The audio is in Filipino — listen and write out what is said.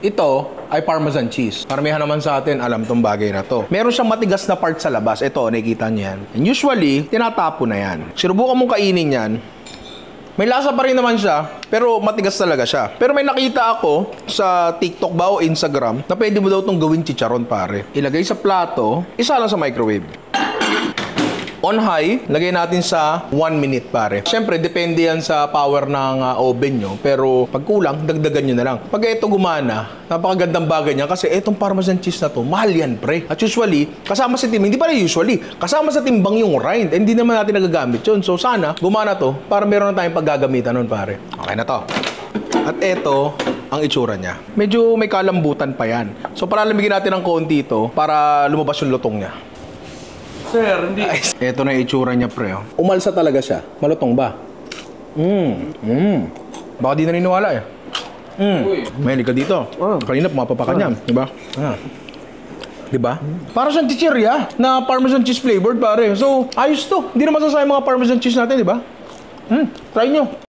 Ito ay Parmesan cheese. Karamihan naman sa atin alam tong bagay na to. Meron siyang matigas na part sa labas. Ito, nakikita niyo yan. And usually, tinatapo na yan. Sinubukan mong kainin yan. May lasa pa rin naman siya, pero matigas talaga siya. Pero may nakita ako sa TikTok ba o Instagram na pwede mo daw itong gawin chicharon, pare. Ilagay sa plato, isa lang sa microwave. On high, lagay natin sa 1 minute, pare. Siyempre, depende yan sa power ng oven nyo. Pero pag kulang, dagdagan nyo na lang. Pag ito gumana, napakagandang bagay niya kasi itong Parmesan cheese na to, mahal yan, pre. At usually, kasama sa timbang, hindi pala usually, kasama sa timbang yung rind. Hindi naman natin nagagamit yun. So sana, gumana to para meron na tayong paggagamitan nun, pare. Okay na to. At ito, ang itsura niya. Medyo may kalambutan pa yan. So palalamigin natin ng konti ito para lumabas yung lutong niya. Sir, hindi. Ito na yung itsura niya, pre. Umalsa talaga siya. Malutong ba? Baka di naniniwala eh. Mahilig ka dito. Kanina pumapapakan niya. Diba? Diba? Para siyang chichirya na Parmesan cheese flavored, pare. So, ayos to. Hindi na masasayang mga Parmesan cheese natin, diba? Try nyo.